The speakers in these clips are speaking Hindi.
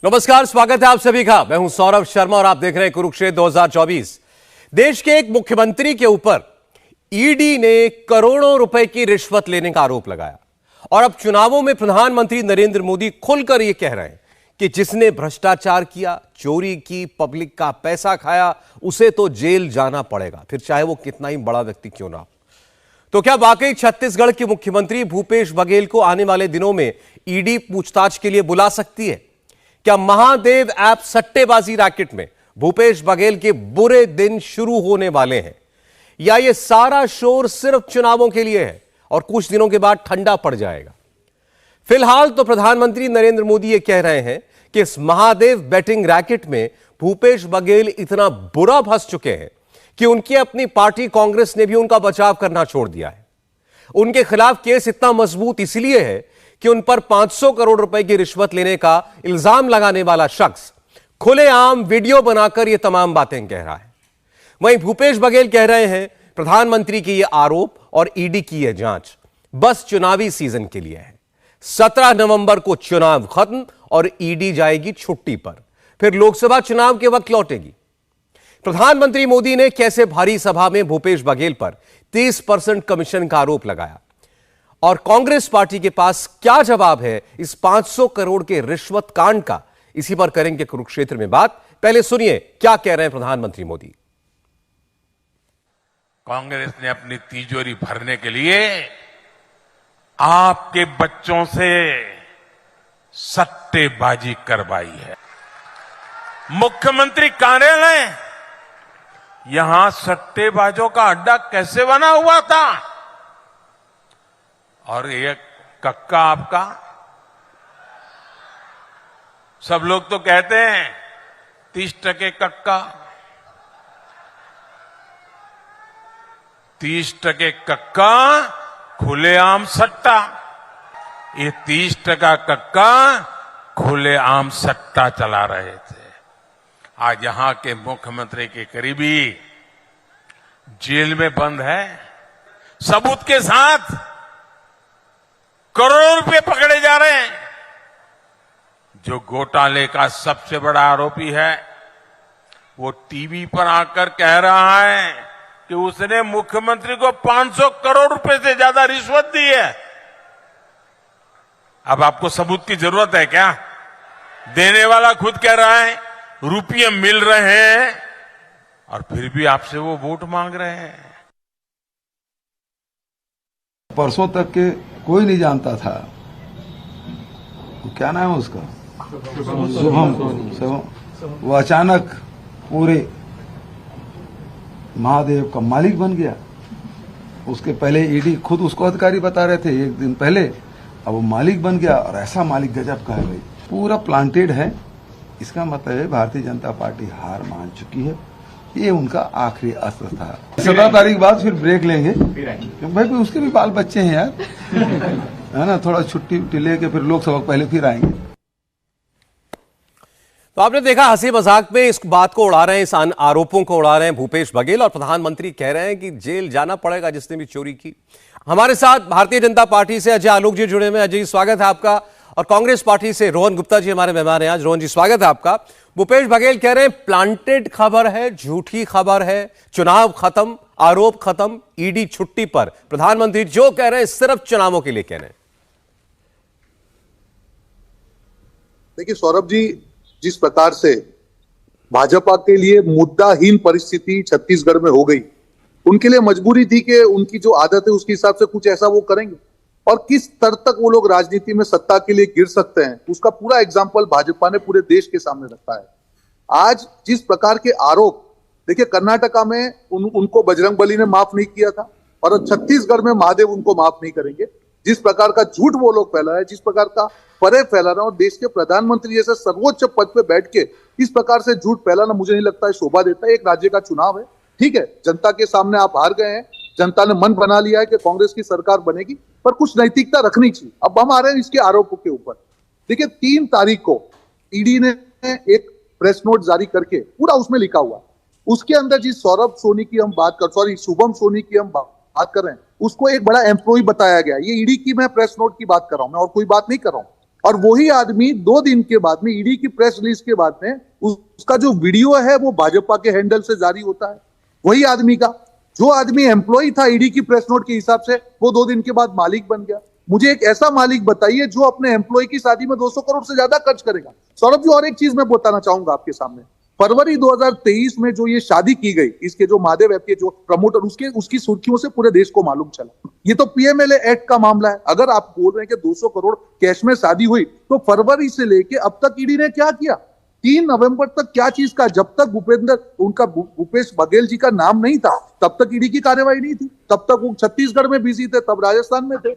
नमस्कार, स्वागत है आप सभी का। मैं हूं सौरभ शर्मा और आप देख रहे हैं कुरुक्षेत्र 2024। देश के एक मुख्यमंत्री के ऊपर ईडी ने करोड़ों रुपए की रिश्वत लेने का आरोप लगाया और अब चुनावों में प्रधानमंत्री नरेंद्र मोदी खुलकर यह कह रहे हैं कि जिसने भ्रष्टाचार किया, चोरी की, पब्लिक का पैसा खाया, उसे तो जेल जाना पड़ेगा, फिर चाहे वो कितना ही बड़ा व्यक्ति क्यों ना हो। तो क्या वाकई छत्तीसगढ़ के मुख्यमंत्री भूपेश बघेल को आने वाले दिनों में ईडी पूछताछ के लिए बुला सकती है? क्या महादेव ऐप सट्टेबाजी रैकेट में भूपेश बघेल के बुरे दिन शुरू होने वाले हैं, या यह सारा शोर सिर्फ चुनावों के लिए है और कुछ दिनों के बाद ठंडा पड़ जाएगा? फिलहाल तो प्रधानमंत्री नरेंद्र मोदी यह कह रहे हैं कि इस महादेव बैटिंग रैकेट में भूपेश बघेल इतना बुरा फंस चुके हैं कि उनकी अपनी पार्टी कांग्रेस ने भी उनका बचाव करना छोड़ दिया है। उनके खिलाफ केस इतना मजबूत इसलिए है कि उन पर 500 करोड़ रुपए की रिश्वत लेने का इल्जाम लगाने वाला शख्स खुलेआम वीडियो बनाकर यह तमाम बातें कह रहा है। वहीं भूपेश बघेल कह रहे हैं प्रधानमंत्री के यह आरोप और ईडी की यह जांच बस चुनावी सीजन के लिए है। 17 नवंबर को चुनाव खत्म और ईडी जाएगी छुट्टी पर, फिर लोकसभा चुनाव के वक्त लौटेगी। प्रधानमंत्री मोदी ने कैसे भारी सभा में भूपेश बघेल पर 30% कमीशन का आरोप लगाया और कांग्रेस पार्टी के पास क्या जवाब है इस 500 करोड़ के रिश्वत कांड का, इसी पर करेंगे कुरुक्षेत्र में बात। पहले सुनिए क्या कह रहे हैं प्रधानमंत्री मोदी। कांग्रेस ने अपनी तिजोरी भरने के लिए आपके बच्चों से सट्टेबाजी करवाई है। मुख्यमंत्री कार्यालय यहां सट्टेबाजों का अड्डा कैसे बना हुआ था? और ये कक्का आपका, सब लोग तो कहते हैं 30% कक्का, 30% कक्का, खुलेआम सट्टा। ये 30% कक्का खुलेआम सट्टा चला रहे थे। आज यहां के मुख्यमंत्री के करीबी जेल में बंद है, सबूत के साथ करोड़ों रुपए पकड़े जा रहे हैं। जो घोटाले का सबसे बड़ा आरोपी है वो टीवी पर आकर कह रहा है कि उसने मुख्यमंत्री को 500 करोड़ रुपए से ज्यादा रिश्वत दी है। अब आपको सबूत की जरूरत है क्या? देने वाला खुद कह रहा है रुपये मिल रहे हैं और फिर भी आपसे वो वोट मांग रहे हैं। परसों तक के कोई नहीं जानता था, क्या नाम है उसका, शुभम। वो अचानक पूरे महादेव का मालिक बन गया। उसके पहले ईडी खुद उसको अधिकारी बता रहे थे एक दिन पहले, अब वो मालिक बन गया और ऐसा मालिक गजब का है भाई, पूरा प्लांटेड है। इसका मतलब है भारतीय जनता पार्टी हार मान चुकी है। ये उनका आखिरी अस्त्र था। 17 तारीख बाद फिर ब्रेक लेंगे, भाई उसके भी बाल बच्चे हैं यार, है ना, थोड़ा छुट्टी उट्टी लेके फिर लोकसभा पहले फिर आएंगे। तो आपने देखा हंसी मजाक में इस बात को उड़ा रहे हैं, इस आरोपों को उड़ा रहे हैं भूपेश बघेल, और प्रधानमंत्री कह रहे हैं कि जेल जाना पड़ेगा जिसने भी चोरी की। हमारे साथ भारतीय जनता पार्टी से अजय आलोक जी जुड़े हुए हैं। अजय जी, स्वागत है आपका। और कांग्रेस पार्टी से रोहन गुप्ता जी हमारे मेहमान हैं आज। रोहन जी, स्वागत है आपका। भूपेश बघेल कह रहे हैं प्लांटेड खबर है, झूठी खबर है, चुनाव खत्म, आरोप खत्म, ईडी छुट्टी पर। प्रधानमंत्री जो कह रहे हैं सिर्फ चुनावों के लिए कह रहे हैं। देखिए सौरभ जी, जिस प्रकार से भाजपा के लिए मुद्दाहीन परिस्थिति छत्तीसगढ़ में हो गई, उनके लिए मजबूरी थी कि उनकी जो आदत है उसके हिसाब से कुछ ऐसा वो करेंगे, और किस स्तर तक वो लोग राजनीति में सत्ता के लिए गिर सकते हैं उसका पूरा एग्जाम्पल भाजपा ने पूरे देश के सामने रखा है। आज जिस प्रकार के आरोप, देखिए कर्नाटका में उनको बजरंगबली ने माफ नहीं किया था और छत्तीसगढ़ में महादेव उनको माफ नहीं करेंगे। जिस प्रकार का झूठ वो लोग फैला है, जिस प्रकार का फरेब फैला रहा है, और देश के प्रधानमंत्री जैसे सर्वोच्च पद पे बैठ के इस प्रकार से झूठ फैलाना मुझे नहीं लगता है शोभा देता है। एक राज्य का चुनाव है, ठीक है, जनता के सामने आप हार गए हैं, जनता ने मन बना लिया है कि कांग्रेस की सरकार बनेगी, पर कुछ नैतिकता रखनी चाहिए। अब हम आ रहे हैं इसके आरोपों के ऊपर। देखिए 3 तारीख को ईडी ने एक प्रेस नोट जारी करके पूरा उसमें लिखा हुआ, उसके अंदर जिस सौरभ सोनी की हम बात कर, शुभम सोनी की हम बात कर रहे हैं, उसको एक बड़ा एम्प्लॉय बताया गया। ये ईडी की मैं प्रेस नोट की बात कर रहा हूं, मैं और कोई बात नहीं कर रहा हूं। और वही आदमी 2 दिन के बाद में ईडी की प्रेस रिलीज के बाद में उसका जो वीडियो है वो भाजपा के हैंडल से जारी होता है। वही आदमी का जो आदमी एम्प्लॉय था ईडी की प्रेस नोट के हिसाब से वो 2 दिन के बाद मालिक बन गया। मुझे एक ऐसा मालिक बताइए जो अपने एम्प्लॉय की शादी में 200 करोड़ से ज्यादा खर्च करेगा। सौरभ जी, और एक चीज मैं बताना चाहूंगा आपके सामने, फरवरी 2023 में जो ये शादी की गई, इसके जो महादेव ऐप के जो प्रमोटर, उसकी सुर्खियों से पूरे देश को मालूम चला। ये तो पीएमएलए एक्ट का मामला है। अगर आप बोल रहे हैं कि 200 करोड़ कैश में शादी हुई, तो फरवरी से लेके अब तक ईडी ने क्या किया? 3 नवंबर तक क्या चीज का? जब तक भूपेश बघेल जी का नाम नहीं था तब तक ईडी की कार्रवाई नहीं थी। तब तक वो छत्तीसगढ़ में बिजी थे, तब राजस्थान में थे।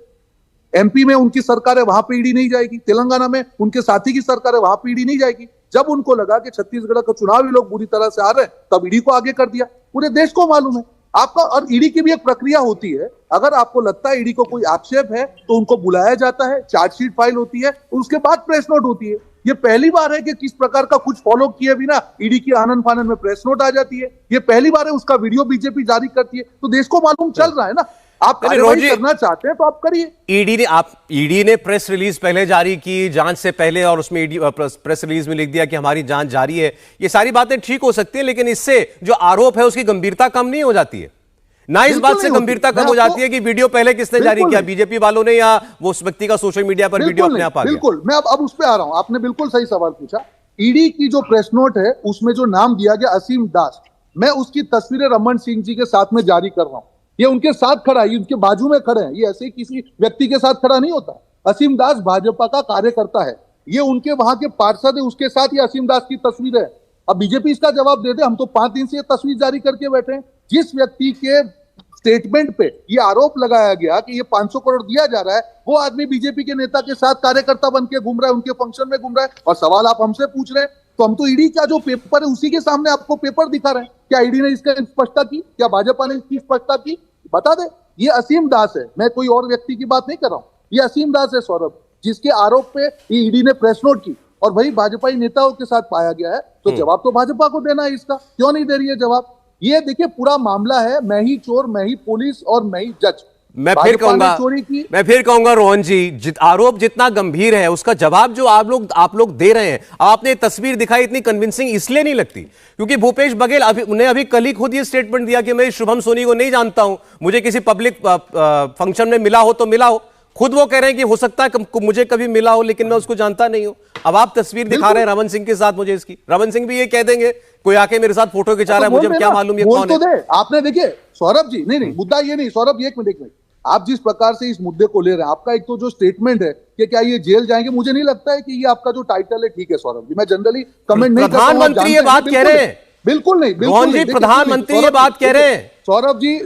एमपी में उनकी सरकार है, वहां पे ईडी नहीं जाएगी। तेलंगाना में उनके साथी की सरकार है, वहां पे ईडी नहीं जाएगी। जब उनको लगा कि छत्तीसगढ़ का चुनावी लोग बुरी तरह से आ रहे हैं, तब ईडी को आगे कर दिया। पूरे देश को मालूम है आपका। और ईडी की भी एक प्रक्रिया होती है। अगर आपको लगता है ईडी को कोई आक्षेप है तो उनको बुलाया जाता है, चार्जशीट फाइल होती है, उसके बाद प्रेस नोट होती है। ये पहली बार है कि किस प्रकार का कुछ फॉलो किए बिना ईडी की आनन फानन में प्रेस नोट आ जाती है। ये पहली बार है। उसका वीडियो बीजेपी जारी करती है, तो देश को मालूम चल रहा है ना। आप कार्रवाई करना चाहते हैं तो आप करिए। ईडी ने प्रेस रिलीज पहले जारी की, जांच से पहले, और उसमें ईडी प्रेस रिलीज में लिख दिया कि हमारी जांच जारी है। ये सारी बातें ठीक हो सकती हैं, लेकिन इससे जो आरोप है उसकी गंभीरता कम नहीं हो जाती है ना। इस बात से गंभीरता कम हो जाती है कि वीडियो पहले किसने जारी किया, बीजेपी वालों ने या वो उस व्यक्ति का सोशल मीडिया पर वीडियो अपने आप आ गया। बिल्कुल, मैं अब उस पर आ रहा हूं। आपने बिल्कुल सही सवाल पूछा। ईडी की जो प्रेस नोट है उसमें जो नाम दिया गया असीम दास, मैं उसकी तस्वीरें रमन सिंह जी के साथ में जारी कर रहा हूं। ये उनके साथ खड़ा है, उनके बाजू में खड़े हैं। ये ऐसे ही किसी व्यक्ति के साथ खड़ा नहीं होता। असीम दास भाजपा का कार्यकर्ता है, ये उनके वहां के पार्षद है, उसके साथ ये असीम दास की तस्वीर है। अब बीजेपी इसका जवाब दे दे। हम तो 5 दिन से ये तस्वीर जारी करके बैठे हैं। जिस व्यक्ति के स्टेटमेंट पे ये आरोप लगाया गया कि ये 500 करोड़ दिया जा रहा है, वो आदमी बीजेपी के नेता के साथ कार्यकर्ता बन के घूम रहा है, उनके फंक्शन में घूम रहा है। और सवाल आप हमसे पूछ रहे हैं, तो हम तो ईडी का जो पेपर है उसी के सामने आपको पेपर दिखा रहे हैं। क्या ईडी ने इसका स्पष्टता की? क्या भाजपा ने इसकी स्पष्टता की? बता दे। ये असीम दास है, मैं कोई और व्यक्ति की बात नहीं कर रहा हूं। ये असीम दास है सौरभ, जिसके आरोप पे ईडी ने प्रेस नोट की और वही भाजपाई नेताओं के साथ पाया गया है। तो जवाब तो भाजपा को देना है इसका। क्यों नहीं दे रही है जवाब? ये देखिए, पूरा मामला है मैं ही चोर, मैं ही पुलिस और मैं ही जज। मैं फिर कहूंगा रोहन जी, आरोप जितना गंभीर है उसका जवाब जो आप लोग दे रहे हैं। आपने तस्वीर दिखाई, इतनी कन्विंसिंग इसलिए नहीं लगती क्योंकि भूपेश बघेल अभी कल ही खुद ये स्टेटमेंट दिया कि मैं शुभम सोनी को नहीं जानता हूं, मुझे किसी पब्लिक फंक्शन में मिला हो तो मिला हो। खुद वो कह रहे हैं कि हो सकता है मुझे कभी मिला हो लेकिन मैं उसको जानता नहीं हूं। अब आप तस्वीर दिखा रहे हैं रमन सिंह के साथ मुझे इसकी। रमन सिंह भी ये कह देंगे कोई आके मेरे साथ फोटो खिंचा रहा है, मुझे क्या मालूम ये कौन है। आपने देखिए सौरभ जी, नहीं मुद्दा ये नहीं। सौरभ एक मिनट, आप जिस प्रकार से इस मुद्दे को ले रहे हैं, आपका एक तो जो स्टेटमेंट है कि क्या ये जेल जाएंगे, मुझे नहीं लगता है कि ये आपका जो टाइटल है ठीक है सौरभ जी। मैं जनरली कमेंट नहीं करता हूं। प्रधानमंत्री ये बात कह रहे हैं, बिल्कुल नहीं, रोहन जी, प्रधानमंत्री ये बात कह रहे हैं।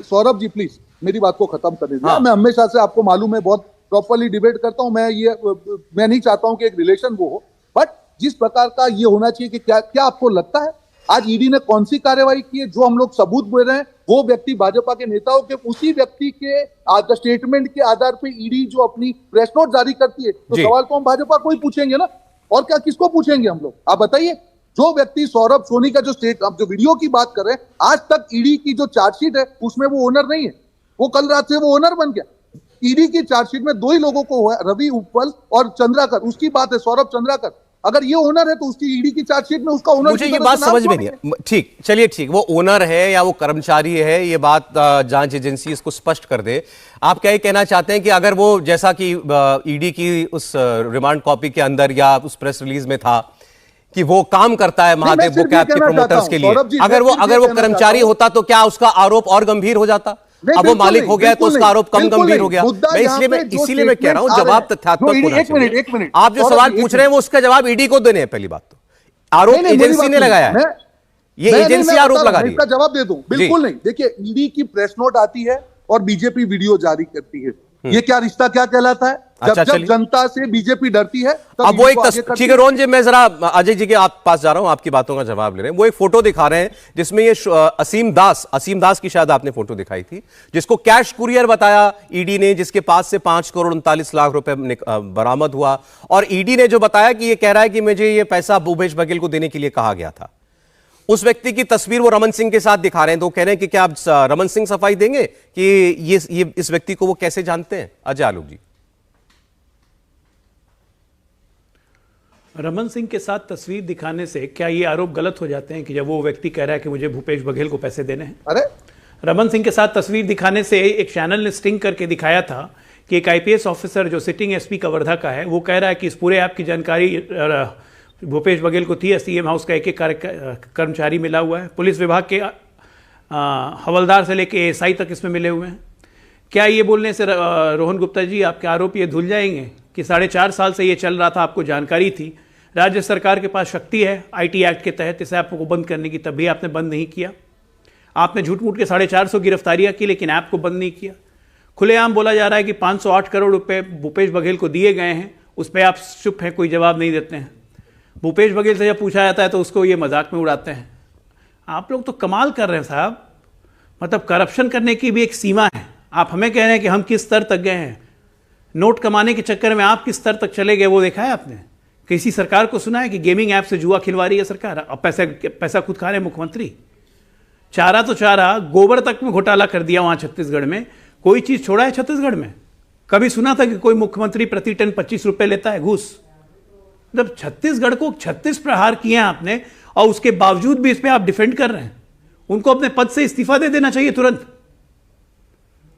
सौरभ जी प्लीज मेरी बात को खत्म करने दीजिए। मैं हमेशा से, आपको मालूम है, बहुत प्रॉपर्ली डिबेट करता हूं। मैं नहीं चाहता हूं कि एक रिलेशन वो हो, बट जिस प्रकार का ये होना चाहिए कि क्या आपको लगता है आज ईडी ने कौन सी कार्रवाई की है? जो हम लोग सबूत बोल रहे हैं वो व्यक्ति भाजपा के नेताओं के, उसी व्यक्ति के स्टेटमेंट के आधार पे ईडी जो अपनी प्रेस नोट जारी करती है, तो सवाल तो हम भाजपा को ही पूछेंगे ना, और क्या किसको पूछेंगे हम लोग? आप बताइए। जो व्यक्ति सौरभ सोनी का आप जो वीडियो की बात कर रहे हैं, आज तक ईडी की जो चार्जशीट है उसमें वो ओनर नहीं है। वो कल रात से वो ओनर बन गया। ईडी की चार्जशीट में 2 ही लोगों को हुआ है, रवि उपल और चंद्राकर। उसकी बात है, सौरभ चंद्राकर। अगर ये ओनर है तो उसकी ईडी की चार्जशीट में उसका ओनर, मुझे ये बात समझ में नहीं है। ठीक, चलिए ठीक, वो ओनर है या वो कर्मचारी है, ये बात जांच एजेंसी इसको स्पष्ट कर दे। आप क्या ये कहना चाहते हैं कि अगर वो, जैसा कि ईडी की उस रिमांड कॉपी के अंदर या उस प्रेस रिलीज में था कि वो काम करता है महादेव बुक ऐप के प्रमोटर्स के लिए, अगर वो कर्मचारी होता तो क्या उसका आरोप और गंभीर हो जाता? अब वो मालिक हो गया तो उसका आरोप कम गंभीर हो गया। इसीलिए मैं कह रहा हूं जवाब तथ्यात्मक होना चाहिए। एक मिनट, आप जो सवाल पूछ रहे हैं वो उसका जवाब ईडी को देने हैं। पहली बात तो आरोप एजेंसी ने लगाया है, ये एजेंसी आरोप लगा रही है। इसका जवाब दे दूं? बिल्कुल नहीं। देखिए, ईडी की प्रेस नोट आती है और बीजेपी वीडियो जारी करती है। ये क्या रिश्ता क्या कहलाता है? जब जनता से बीजेपी डरती है तब अब वो एक ठीक है रोहन जी, मैं जरा अजय जी के पास जा रहा हूं, आपकी बातों का जवाब ले रहे हैं। वो एक फोटो दिखा रहे हैं जिसमें ये असीम दास की शायद आपने फोटो दिखाई थी, जिसको कैश कुरियर बताया ईडी ने, जिसके पास से 5 करोड़ 39 लाख रुपए बरामद हुआ। और ईडी ने जो बताया कि ये कह रहा है कि मुझे ये पैसा भूपेश बघेल को देने के लिए कहा गया था। उस व्यक्ति की तस्वीर वो रमन सिंह के साथ दिखा रहे हैं, तो कह रहे हैं कि क्या आप रमन सिंह सफाई देंगे कि ये इस व्यक्ति को वो कैसे जानते हैं? अजय आलोक जी। रमन सिंह के साथ तस्वीर दिखाने से क्या ये आरोप गलत हो जाते हैं कि जब वो व्यक्ति कह रहा है कि मुझे भूपेश बघेल को पैसे देने हैं? अरे रमन सिंह के साथ तस्वीर दिखाने से एक चैनल ने स्टिंग करके दिखाया था कि एक आईपीएस ऑफिसर जो सिटिंग एसपी कवर्धा का है, वो कह रहा है कि इस पूरे ऐप की जानकारी भूपेश बघेल को थी। सीएम हाउस का एक एक कर्मचारी मिला हुआ है, पुलिस विभाग के हवलदार से लेके एएसआई तक इसमें मिले हुए हैं। क्या ये बोलने से रोहन गुप्ता जी आपके आरोप ये धुल जाएंगे कि 4.5 साल से ये चल रहा था, आपको जानकारी थी, राज्य सरकार के पास शक्ति है आईटी एक्ट के तहत इस ऐप को बंद करने की, तब भी आपने बंद नहीं किया? आपने झूठ मूठ के 450 गिरफ्तारियां की लेकिन ऐप को बंद नहीं किया। खुलेआम बोला जा रहा है कि 508 करोड़ रुपए भूपेश बघेल को दिए गए हैं, उस पर आप चुप हैं, कोई जवाब नहीं देते हैं। भूपेश बघेल से जब पूछा जाता है तो उसको ये मजाक में उड़ाते हैं। आप लोग तो कमाल कर रहे हैं साहब, मतलब करप्शन करने की भी एक सीमा है। आप हमें कह रहे हैं कि हम किस स्तर तक गए हैं, नोट कमाने के चक्कर में आप किस स्तर तक चले गए वो देखा है आपने? किसी सरकार को सुना है कि गेमिंग ऐप से जुआ खिलवा रही है सरकार? अब पैसा खुद खा रहे हैं मुख्यमंत्री। चारा तो चारा, गोबर तक में घोटाला कर दिया वहां छत्तीसगढ़ में। कोई चीज छोड़ा है छत्तीसगढ़ में? कभी सुना था कि कोई मुख्यमंत्री प्रति टन 25 रुपए लेता है घूस? मतलब छत्तीसगढ़ को 36 प्रहार किए हैं आपने और उसके बावजूद भी इस पे आप डिफेंड कर रहे हैं। उनको अपने पद से इस्तीफा दे देना चाहिए तुरंत।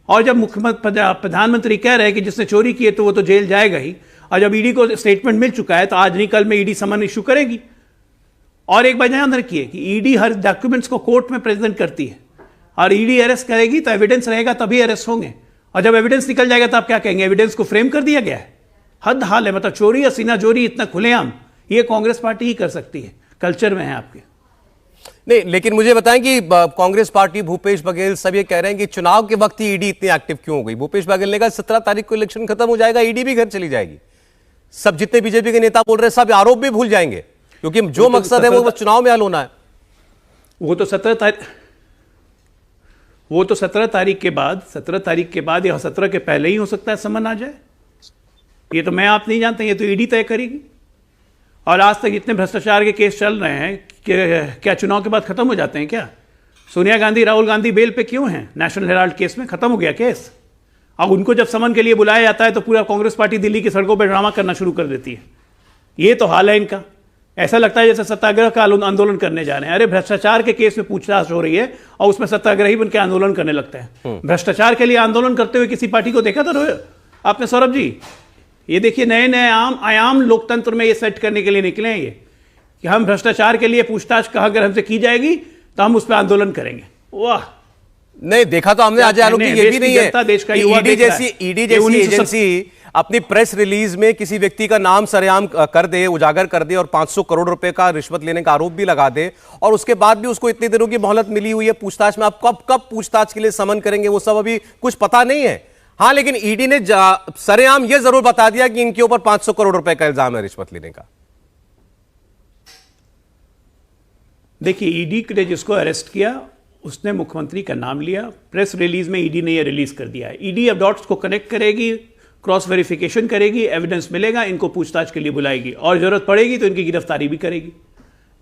और जब प्रधानमंत्री कह रहे हैं कि जिसने चोरी की है तो वो तो जेल जाएगा ही, और जब ईडी को स्टेटमेंट मिल चुका है तो आज नहीं कल में ईडी समन इशू करेगी। और एक बार ध्यान रखिए कि ईडी हर डॉक्यूमेंट्स को कोर्ट में प्रेजेंट करती है, और ईडी अरेस्ट करेगी तो एविडेंस रहेगा तभी अरेस्ट होंगे, और जब एविडेंस निकल जाएगा तो आप क्या कहेंगे? एविडेंस को फ्रेम कर दिया गया है। हद हाल है, मतलब चोरी या सीना चोरी इतना खुलेआम ये कांग्रेस पार्टी ही कर सकती है, कल्चर में है आपके। नहीं, लेकिन मुझे बताएं कि कांग्रेस पार्टी, भूपेश बघेल सब ये कह रहे हैं कि चुनाव के वक्त ही ईडी इतनी एक्टिव क्यों हो गई? भूपेश बघेल ने कहा 17 तारीख को इलेक्शन खत्म हो जाएगा, ईडी भी घर चली जाएगी। सब जितने बीजेपी के नेता बोल रहे हैं सब आरोप भी भूल जाएंगे, क्योंकि जो मकसद है वो बस चुनाव में हल होना है। वो तो 17 तारीख के बाद, 17 तारीख के बाद या 17 के पहले ही हो सकता है समन आ जाए। ये तो मैं आप नहीं जानते, ये तो ईडी तय करेगी। और आज तक इतने भ्रष्टाचार के केस चल रहे हैं कि क्या चुनाव के बाद खत्म हो जाते हैं क्या? सोनिया गांधी, राहुल गांधी बेल पे क्यों हैं? नेशनल हेराल्ड केस में खत्म हो गया केस। अब उनको जब समन के लिए बुलाया जाता है तो पूरा कांग्रेस पार्टी दिल्ली की सड़कों पर ड्रामा करना शुरू कर देती है। ये तो हाल है इनका। ऐसा लगता है जैसे सत्याग्रह का आंदोलन करने जा रहे हैं। अरे भ्रष्टाचार के केस में पूछताछ हो रही है और उसमें सत्याग्रही बन के आंदोलन करने लगते हैं। भ्रष्टाचार के लिए आंदोलन करते हुए किसी पार्टी को देखा था आपने सौरभ जी? ये देखिए नए नए आयाम लोकतंत्र में ये सेट करने के लिए निकले हैं ये, कि हम भ्रष्टाचार के लिए पूछताछ कहा अगर हमसे की जाएगी तो हम उस पर आंदोलन करेंगे। वाह, नहीं देखा तो हमने अजय आलोक जी, ये भी नहीं है। देश का युवा ईडी जैसी एजेंसी अपनी प्रेस रिलीज में किसी व्यक्ति का नाम सरेआम कर दे, उजागर कर दे और 500 करोड़ रुपए का रिश्वत लेने का आरोप भी लगा दे, और उसके बाद भी उसको इतने दिनों की मोहलत मिली हुई है पूछताछ में। आप कब पूछताछ के लिए समन करेंगे वो सब अभी कुछ पता नहीं है। हाँ, लेकिन ईडी ने सरेआम यह जरूर बता दिया कि इनके ऊपर 500 करोड़ रुपए का इल्जाम है रिश्वत लेने का। देखिए, ईडी ने जिसको अरेस्ट किया उसने मुख्यमंत्री का नाम लिया, प्रेस रिलीज में ईडी ने यह रिलीज कर दिया है। ईडी अब डॉट्स को कनेक्ट करेगी, क्रॉस वेरिफिकेशन करेगी, एविडेंस मिलेगा, इनको पूछताछ के लिए बुलाएगी और जरूरत पड़ेगी तो इनकी गिरफ्तारी भी करेगी।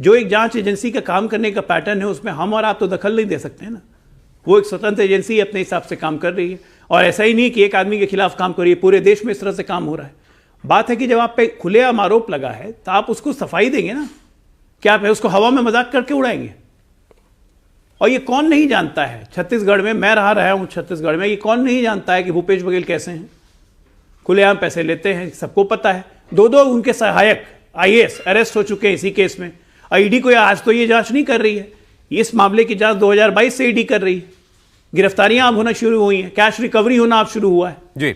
जो एक जांच एजेंसी का काम करने का पैटर्न है उसमें हम और आप तो दखल नहीं दे सकते हैं ना। वो एक स्वतंत्र एजेंसी अपने हिसाब से काम कर रही है, और ऐसा ही नहीं कि एक आदमी के खिलाफ काम कर रही है, पूरे देश में इस तरह से काम हो रहा है। बात है कि जब आप पे खुलेआम आरोप लगा है तो आप उसको सफाई देंगे ना, क्या आप उसको हवा में मजाक करके उड़ाएंगे? और ये कौन नहीं जानता है छत्तीसगढ़ में, मैं रहा हूं छत्तीसगढ़ में, ये कौन नहीं जानता है कि भूपेश बघेल कैसे हैं, खुलेआम पैसे लेते हैं, सबको पता है। दो उनके सहायक आईएएस अरेस्ट हो चुके हैं इसी केस में, और ईडी को आज तो ये जांच नहीं कर रही है, इस मामले की जांच 2022 से ईडी कर रही है। गिरफ्तारियां अब होना शुरू हुई हैं, कैश रिकवरी होना अब शुरू हुआ है जी,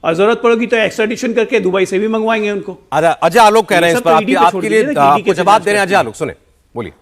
और जरूरत पड़ेगी तो एक्स्ट्राडिशन करके दुबई से भी मंगवाएंगे उनको। अजय आलोक कह रहे हैं इस पर आपके लिए आपको जवाब दे रहे हैं। अजय आलोक सुने, बोलिए।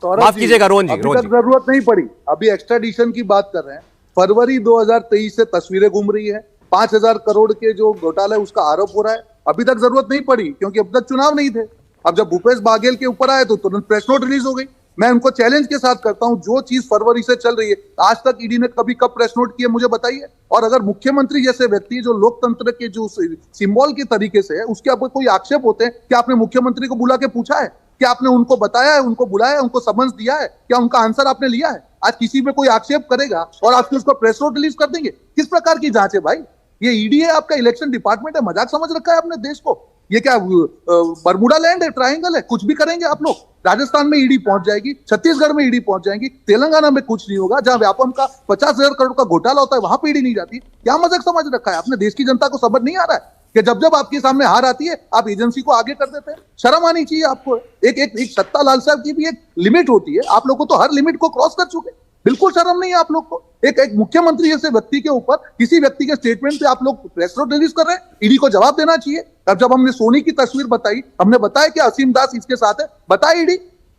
माफ कीजिएगा रोहन जी, अभी तक जरूरत नहीं पड़ी, अभी एक्स्ट्राडिशन की बात कर रहे हैं। फरवरी 2023 से तस्वीरें घूम रही है, 5,000 करोड़ के जो घोटाला है उसका आरोप हो रहा है। अभी तक जरूरत नहीं पड़ी क्योंकि अब तक चुनाव नहीं थे। अब जब भूपेश बघेल के ऊपर आए तो तुरंत प्रेस नोट रिलीज हो गई। मैं उनको चैलेंज के साथ करता हूं, जो चीज फरवरी से चल रही है आज तक ईडी ने कभी कब प्रेस नोट किए मुझे बताइए। और अगर मुख्यमंत्री जैसे व्यक्ति जो लोकतंत्र के जो सिंबल के तरीके से है उसके ऊपर कोई आक्षेप होते हैं, क्या आपने मुख्यमंत्री को बुला के पूछा है? क्या आपने उनको बताया है, उनको बुलाया है, उनको समन्स दिया है? क्या उनका आंसर आपने लिया है? आज किसी पे कोई आक्षेप करेगा और आपके उसको प्रेस नोट रिलीज कर देंगे? किस प्रकार की जांच है भाई? ये ईडी है आपका, इलेक्शन डिपार्टमेंट है, मजाक समझ रखा है आपने देश को। ये क्या बरमुडा लैंड है, ट्रायंगल है? कुछ भी करेंगे आप लोग। राजस्थान में ईडी पहुंच जाएगी, छत्तीसगढ़ में ईडी पहुंच जाएगी, तेलंगाना में कुछ नहीं होगा। जहां व्यापम का 50,000 करोड़ का घोटाला होता है वहां पे ईडी नहीं जाती। क्या मजाक समझ रखा है आपने? देश की जनता को समझ नहीं आ रहा है कि जब जब आपके सामने हार आती है आप एजेंसी को आगे कर देते हैं? शर्म आनी चाहिए आपको। एक सत्ता लालसा की भी एक लिमिट होती है, आप लोगों को तो हर लिमिट को क्रॉस कर चुके। बिल्कुल शर्म नहीं है आप लोग को। एक मुख्यमंत्री जैसे व्यक्ति के ऊपर किसी व्यक्ति के स्टेटमेंट पे आप लोग प्रेस नोट रिलीज कर रहे हैं। ईडी को जवाब देना चाहिए। अब जब हमने सोनी की तस्वीर बताई, हमने बताया कि असीम दास इसके साथ है, बताया ईडी?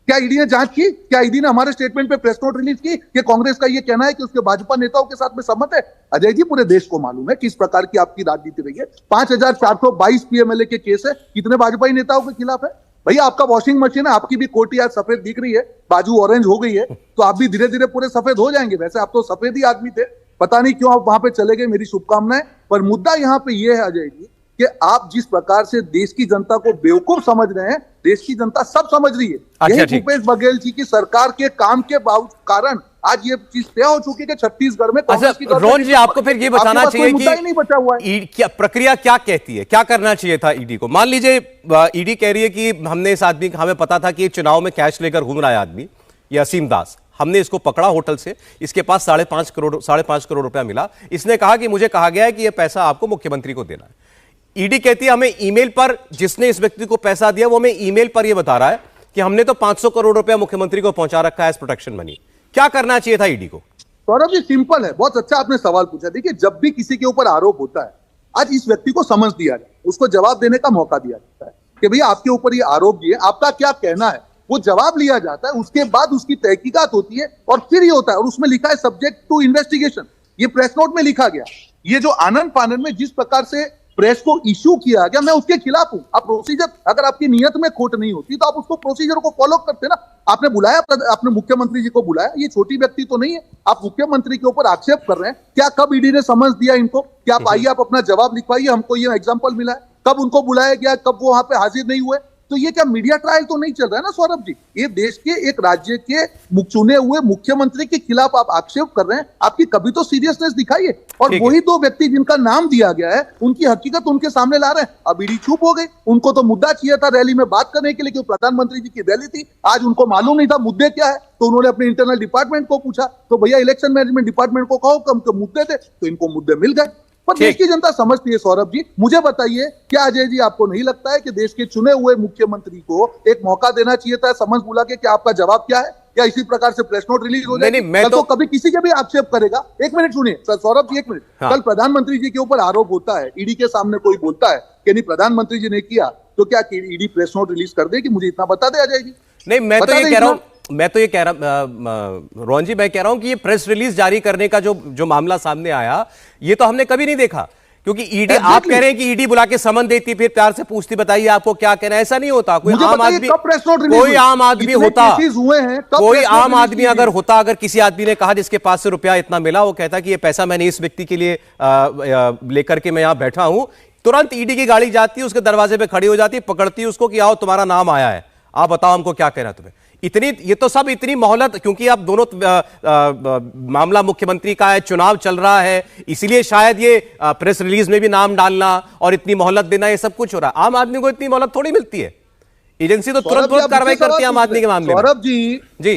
क्या ईडी ने जांच की? क्या ईडी ने हमारे स्टेटमेंट पे प्रेस नोट रिलीज की कि कांग्रेस का ये कहना है कि उसके भाजपा नेताओं के साथ में सहमत है? अजय जी, पूरे देश को मालूम है किस प्रकार की आपकी राजनीति रही है। 5,422 पीएमएलए के केस है, कितने भाजपाई नेताओं के खिलाफ है? भैया आपका वॉशिंग मशीन है, आपकी भी कोटी आज सफेद दिख रही है, बाजू ऑरेंज हो गई है, तो आप भी धीरे धीरे पूरे सफेद हो जाएंगे। वैसे आप तो सफेद ही आदमी थे, पता नहीं क्यों आप वहां पे चले गए। मेरी शुभकामनाएं। पर मुद्दा यहाँ पे ये है अजय जी कि आप जिस प्रकार से देश की जनता को बेवकूफ समझ रहे हैं, देश की जनता सब समझ रही है। अच्छा, यही ठीक। भूपेश बघेल जी की सरकार के काम के कारण आज ये चीज तय हो चुकी है कि छत्तीसगढ़ में अच्छा कांग्रेस की गवर्नमेंट रोहन जी, आपको फिर ये बताना आपके पास कोई चाहिए मुद्दा ही नहीं बचा हुआ है। कि क्या प्रक्रिया क्या कहती है, क्या करना चाहिए था ईडी को? मान लीजिए ईडी कह रही है कि हमने इस आदमी का, हमें पता था कि चुनाव में कैश लेकर घूम रहा है आदमी, ये असीम दास, हमने इसको पकड़ा होटल से, इसके पास 5.5 करोड़ रुपया मिला, इसने कहा कि मुझे कहा गया है कि यह पैसा आपको मुख्यमंत्री को देना है। ईडी कहती है हमें ईमेल पर, जिसने इस व्यक्ति को पैसा दिया वो हमें ईमेल पर यह बता रहा है कि हमने तो 500 करोड़ रुपया मुख्यमंत्री को पहुंचा रखा है एज प्रोटेक्शन मनी। क्या करना चाहिए था ईडी को? सौरभ जी, सिंपल है, बहुत अच्छा आपने सवाल पूछा। देखिए, जब भी किसी के ऊपर आरोप होता है, आज इस व्यक्ति को समझ दिया जाए, उसको जवाब देने का मौका दिया जाता है कि भैया आपके ऊपर ये आरोप दिए, आपका क्या कहना है, वो जवाब लिया जाता है। उसके बाद उसकी तहकीकात होती है और फिर ये होता है, और उसमें लिखा है सब्जेक्ट टू इन्वेस्टिगेशन। ये प्रेस नोट में लिखा गया। ये जो आनंद फानन में जिस प्रकार से प्रेस को इश्यू किया गया, मैं उसके खिलाफ हूं। आप प्रोसीजर, अगर आपकी नियत में खोट नहीं होती तो आप उसको प्रोसीजर को फॉलो करते ना। आपने बुलाया, आपने मुख्यमंत्री जी को बुलाया, ये छोटी व्यक्ति तो नहीं है। आप मुख्यमंत्री के ऊपर आक्षेप कर रहे हैं। क्या कब ईडी ने समझ दिया इनको? क्या आप आइए, आप अपना जवाब लिखवाइए, हमको ये एग्जाम्पल मिला है, कब उनको बुलाया गया, कब वो वहां पे हाजिर नहीं हुए? तो ये क्या मीडिया ट्रायल तो नहीं चल रहा है ना सौरभ जी? ये देश के एक राज्य के चुने हुए मुख्यमंत्री के खिलाफ आप आक्षेप कर रहे हैं। आपकी कभी तो सीरियसनेस दिखाइए। और वही दो व्यक्ति जिनका नाम दिया गया है, उनकी हकीकत उनके सामने ला रहे हैं। अब ईडी चुप हो गई। उनको तो मुद्दा चाहिए था रैली में बात करने के लिए, क्योंकि प्रधानमंत्री जी की रैली थी। आज उनको मालूम नहीं था मुद्दे क्या है, तो उन्होंने अपने इंटरनल डिपार्टमेंट को पूछा, तो भैया इलेक्शन मैनेजमेंट डिपार्टमेंट को कहो कम के मुद्दे थे, तो इनको मुद्दे मिल गए। पर देश की जनता समझती है सौरभ जी। मुझे बताइए, क्या अजय जी आपको नहीं लगता है कि देश के चुने हुए मुख्यमंत्री को एक मौका देना चाहिए था, समझ बुला के कि आपका जवाब क्या है? या इसी प्रकार से प्रेस नोट रिलीज हो जाएगी? मैं तो कभी किसी के भी आक्षेप करेगा। एक मिनट सुनिए सौरभ जी, एक मिनट। हाँ। कल प्रधानमंत्री जी के ऊपर आरोप होता है, ईडी के सामने कोई बोलता है कि नहीं प्रधानमंत्री जी ने किया, तो क्या ईडी प्रेस नोट रिलीज कर देगी? मुझे इतना बता दे अजय जी। नहीं, मैं तो ये कह रहा हूं रोहन जी, मैं कह रहा हूं कि ये प्रेस रिलीज जारी करने का जो मामला सामने आया, ये तो हमने कभी नहीं देखा। क्योंकि ईडी, आप कह रहे हैं कि ईडी बुला के समन देती, फिर प्यार से पूछती, बताइए आपको क्या कहना है। ऐसा नहीं होता। कोई आम आदमी अगर होता, अगर किसी आदमी ने कहा जिसके पास से रुपया इतना मिला, वो कहता कि ये पैसा मैंने इस व्यक्ति के लिए लेकर के मैं यहां बैठा हूं, तुरंत ईडी की गाड़ी जाती है, उसके दरवाजे पे खड़ी हो जाती है, पकड़ती है उसको कि आओ तुम्हारा नाम आया है, आप बताओ हमको क्या कहना तुम्हें। इतनी, ये तो सब इतनी मोहलत, क्योंकि अब दोनों मामला मुख्यमंत्री का है, चुनाव चल रहा है, इसीलिए शायद ये प्रेस रिलीज में भी नाम डालना और इतनी मोहलत देना, ये सब कुछ हो रहा है। आम आदमी को इतनी मोहलत थोड़ी मिलती है। एजेंसी तो तुरंत कार्रवाई करती है आम आदमी के मामले में।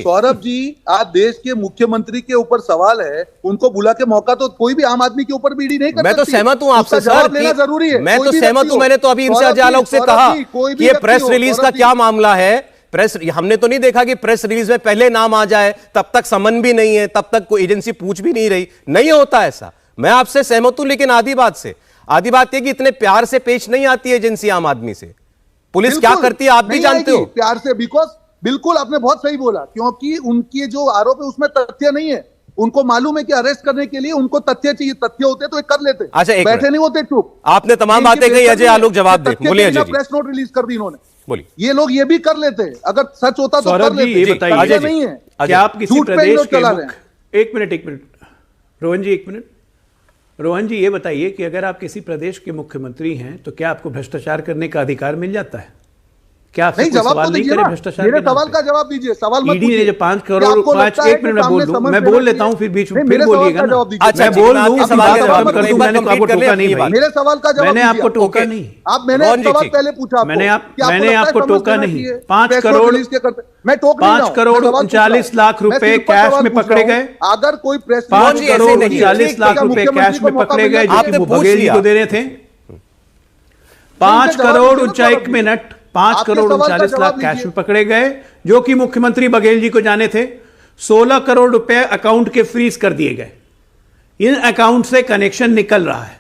सौरभ जी, आज देश के मुख्यमंत्री के ऊपर सवाल है, उनको बुला के मौका तो कोई भी आम आदमी के ऊपर भी ईडी नहीं कर सकती। मैं तो सहमत हूं आपसे सर, लेना जरूरी है। मैं तो सहमत हूं। मैंने तो अभी इनसे आलोक से कहा कि ये प्रेस रिलीज का क्या मामला है। प्रेस, हमने तो नहीं देखा कि प्रेस रिलीज में पहले नाम आ जाए, तब तक समन भी नहीं है, तब तक कोई एजेंसी पूछ भी नहीं रही। नहीं होता ऐसा। मैं आपसे सहमत हूं, लेकिन आधी बात यह कि इतने प्यार से पेश नहीं आती एजेंसी आम आदमी से। पुलिस क्या करती है आप भी जानते हो। प्यार से, बिकॉज बिल्कुल आपने बहुत सही बोला, क्योंकि उनके जो आरोप है उसमें तथ्य नहीं है। उनको मालूम है कि अरेस्ट करने के लिए उनको तथ्य चाहिए, तथ्य होते तो कर लेते। अच्छा, बैठे नहीं होते चुप। आपने तमाम बातें कही, अजय आलोक जवाब दे। बोलिए Ajay ji. Press note release कर दी इन्होंने, बोलिए। ये लोग ये भी कर लेते हैं, अगर सच होता तो कर लेते। ये बताइए, नहीं है क्या आप किसी प्रदेश के एक मिनट रोहन जी, एक मिनट। रोहन जी, ये बताइए कि अगर आप किसी प्रदेश के मुख्यमंत्री हैं तो क्या आपको भ्रष्टाचार करने का अधिकार मिल जाता है? क्या आपसे नहीं, कोई जवाब सवाल तो नहीं दीजिए करे ना। भ्रष्टाचार मेरे के नाम सवाल पे? का जवाब दीजिए, सवाल मत ईडी ने जो 5 करोड़, क्या आपको 5 लगता है एक मिनट कि सामने मैं समन बोल देना लेता हूं, फिर बीच में नहीं, फिर मेरे सवाल बोलिएगा का ना। जवाब दीजिए। अच्छा, मैं ठीक बोल है, लूं, आपके आपकी सवाल बात का खत्म जवाब कर एक दूं, बार मैंने आपको कंप्लीट कर ले टोका नहीं अपनी भाई। बात। मेरे सवाल का जवाब मैंने आपको दीजिए। टोका ओके। नहीं। मैंने रोहन जी, सवाल ठीक। पहले पूछा आपको मैंने कि आपको मैंने लगता है आपको समन टोका देना नहीं। चाहिए, 5 प्रेस नोट करोड़ रिलीज के करते। मैं टोक नहीं रहा 5 हूं, करोड़ मैं सवाल पूछ रहा हूं। 39 लाख मैं रुपए सिंपल कैश सवाल में पूछ पकड़े रहा हूं। गए। अगर कोई प्रेस 5 जी, ऐसे करोड़ नहीं है। 39 ठीक, लाख ठीक, रुपए मुख्यमंत्री कैश को में मौका पकड़े मिलना गए, जो चाहिए। कि आपने पूछ बघेल जी लिया। को देने थे। 5 जवाब करोड़ दीजिए ना, 39 जवाब दीजिए। मिनट 5 आपके करोड़ सवाल का 39 जवाब लाख कैश दीजिए। में पकड़े गए, जो कि मुख्यमंत्री बघेल जी को जाने थे। 16 करोड़ रुपए अकाउंट के फ्रीज कर दिए गए। इन अकाउंट से कनेक्शन निकल रहा है।